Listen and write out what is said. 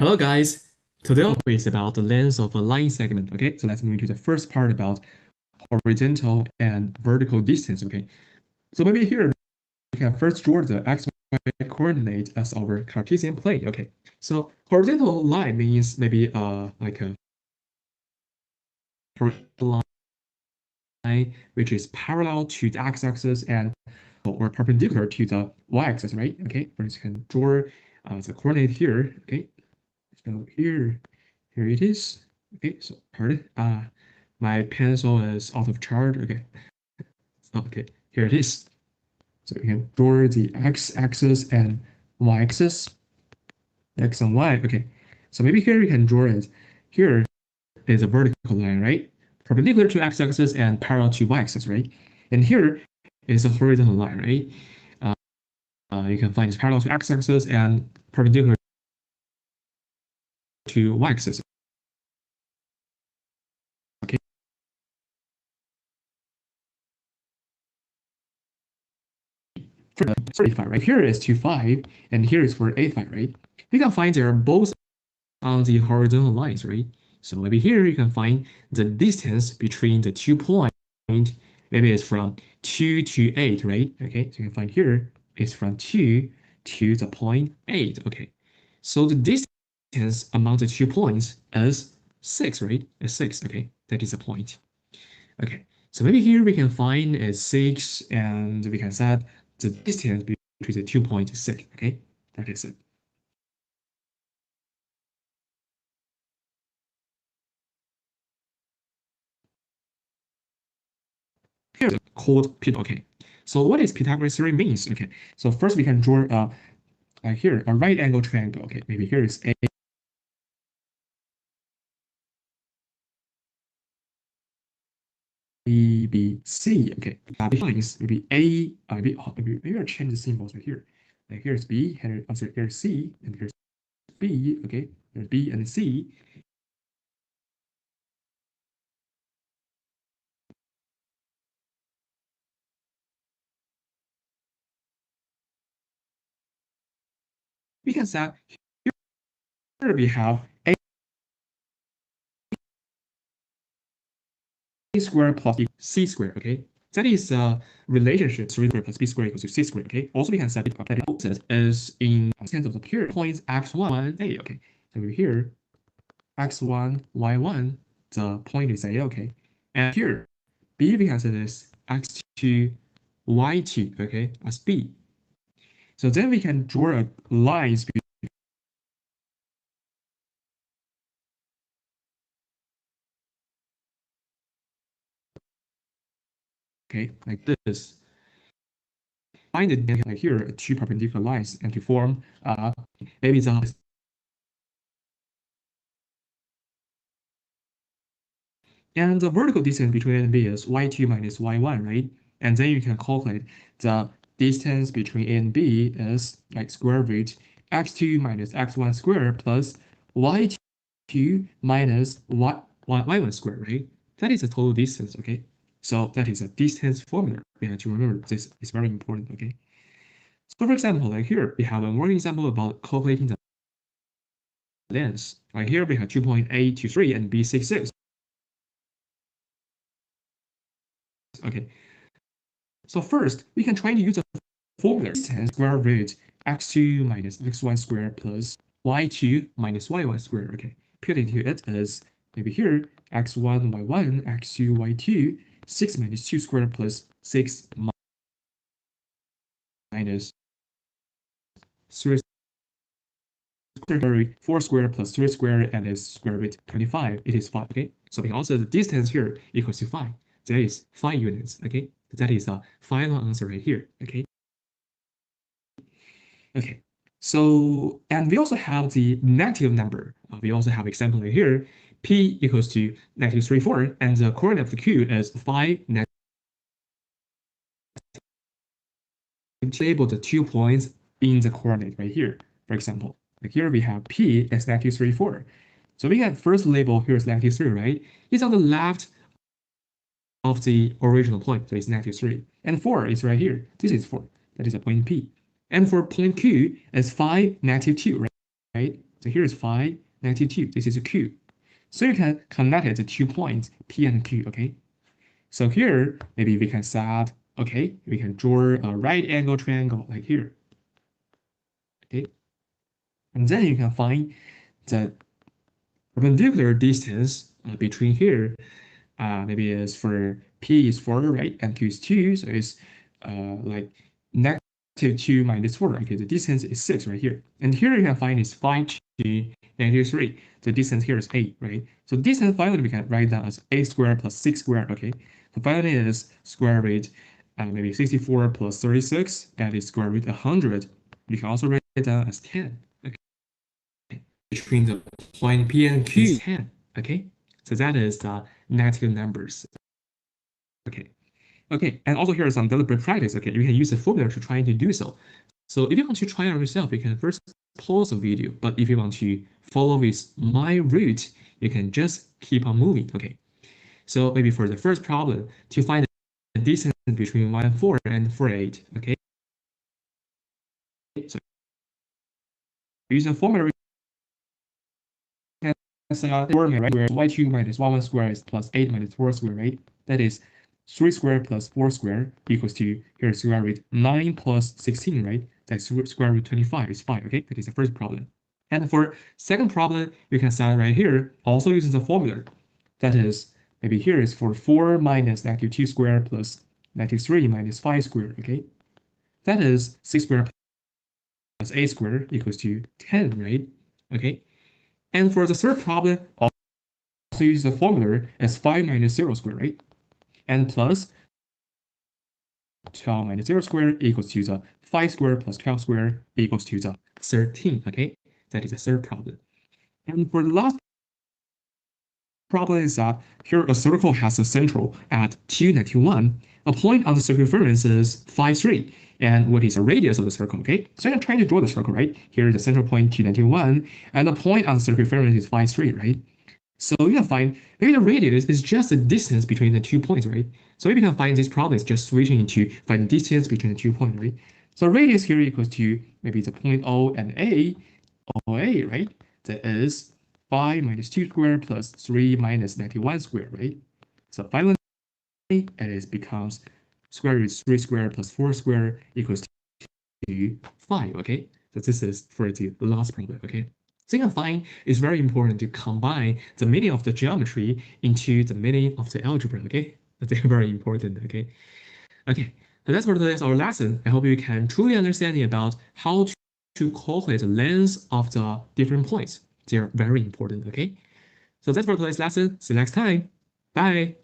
Hello guys, today our topic is about the length of a line segment. Okay, so let's move to the first part about horizontal and vertical distance. Okay, so maybe here we can first draw the XY coordinate as our Cartesian plane. Okay, so horizontal line means maybe like a horizontal line which is parallel to the x-axis and or perpendicular to the y-axis, right? Okay, first you can draw the coordinate here. Okay, so here it is. Okay, so pardon. My pencil is out of charge. Okay. Okay, here it is. So you can draw the x-axis and y-axis, x and y. Okay. So maybe here we can draw it. Here is a vertical line, right? Perpendicular to x-axis and parallel to y-axis, right? And here is a horizontal line, right? You can find it's parallel to x-axis and perpendicular to y-axis. Okay. 35, right? Here is 25, and here is for 85, right? You can find they're both on the horizontal lines, right? So maybe here you can find the distance between the 2 points. Maybe it's from 2 to 8, right? Okay, so you can find here is from 2 to the point 8. Okay, so the distance among the 2 points is 6, right? Is 6. Okay, that is a point. Okay, so maybe here we can find a 6 and we can set the distance between the 2 points is 6. Okay, that is it. Here's called okay. So what is Pythagoras theorem means? Okay, so first we can draw here a right angle triangle. Okay, maybe here is A, B, C. Okay, defines maybe A, maybe I'll change the symbols right here. Like here's B, here's C, and here's B. Okay, there's B and C. We can say here we have A squared plus C squared. Okay, that is a relationship 3 squared plus B squared equals to C squared. Okay, also we can set that it is in sense of the period points x1, A. Okay, so here x1, y1, the point is A. Okay, and here B we can set this x2, y2. Okay, as B. So then we can draw a lines. Okay, like this. Find it like here two perpendicular lines and to form maybe the and the vertical distance between A and B is y2 minus y1, right? And then you can calculate the distance between A and B is like square root x2 minus x1 squared plus y2 minus y1 squared, right? That is the total distance, okay? So that is a distance formula. We have to remember this is very important, okay? So for example, like here, we have a more example about calculating the length. Like here, we have 2.823 and B66. Okay, so first, we can try to use a formula square root x2 minus x1 squared plus y2 minus y1 squared. Okay, put into it as maybe here x1 y1 x2 y2 6 minus 2 squared plus 6 minus 3 squared 4 squared plus 3 squared and is square root 25. It is 5. Okay, so because the distance here equals to 5, that is 5 units. Okay, that is the final answer right here. Okay. Okay, so, and we also have the negative number. We also have example here, p equals to negative 3, 4, and the coordinate of the q is 5, negative. Label the 2 points in the coordinate right here. For example, like here we have p as negative 3, 4. So we can first label here is negative 3, right? It's on the left of the original point, so it's negative 3. And 4 is right here. This is 4. That is a point P. And for point Q, it's 5, negative 2, right? So here is 5, -2. This is a Q. So you can connect it to 2 points, P and Q, okay? So here, maybe we can set, okay, we can draw a right angle triangle like here, okay? And then you can find the perpendicular distance between here, maybe is for P is 4, right? And Q is 2, so it's like -2 minus 4, okay? The distance is 6 right here. And here you can find is 5 to -3. The distance here is 8, right? So distance finally we can write down as 8 squared plus 6 squared, okay? So finally is square root, maybe 64 plus 36, that is square root 100. You can also write it down as 10, okay? Between the point P and Q is 10, okay? So that is the negative numbers, okay? Okay, and also here is some deliberate practice, okay? You can use the formula to try to do so. So if you want to try it yourself, you can first pause the video. But if you want to follow with my route, you can just keep on moving, okay? So maybe for the first problem, to find the distance between 1, 4 and 4, 8, okay? So use the formula, formula, right? Where y2 minus y1 squared is plus 8 minus 4 squared, right? That is 3 squared plus 4 squared equals to, here square root 9 plus 16, right? That's square root 25 is 5, okay? That is the first problem. And for second problem, you can set right here, also using the formula. That is, maybe here is for 4 minus -2 squared plus -3 minus 5 squared, okay? That is 6 squared plus 8 squared equals to 10, right? Okay. And for the third problem, also use the formula as 5 minus 0 squared, right? And plus 12 minus 0 squared equals to the 5 squared plus 12 squared equals to the 13, okay? That is the third problem. And for the last problem is that here a circle has a central at 2, -1. A point on the circumference is 5, 3. And what is the radius of the circle, okay? So I'm trying to draw the circle, right? Here is the central point 2, -1. And the point on the circumference is 5, 3, right? So you can find, maybe the radius is just the distance between the 2 points, right? So if you can find this problem, it's just switching to find the distance between the 2 points, right? So radius here equals to maybe the point O and A, OA, right? That is 5 minus 2 squared plus 3 minus 91 squared, right? So finally, it becomes square root 3 squared plus 4 squared equals to 5, okay? So this is for the last problem, okay? So you can find it's very important to combine the meaning of the geometry into the meaning of the algebra, okay? That's very important, okay? Okay, so that's for today's our lesson. I hope you can truly understand about how to calculate the length of the different points. They're very important, okay? So that's for today's lesson. See you next time. Bye.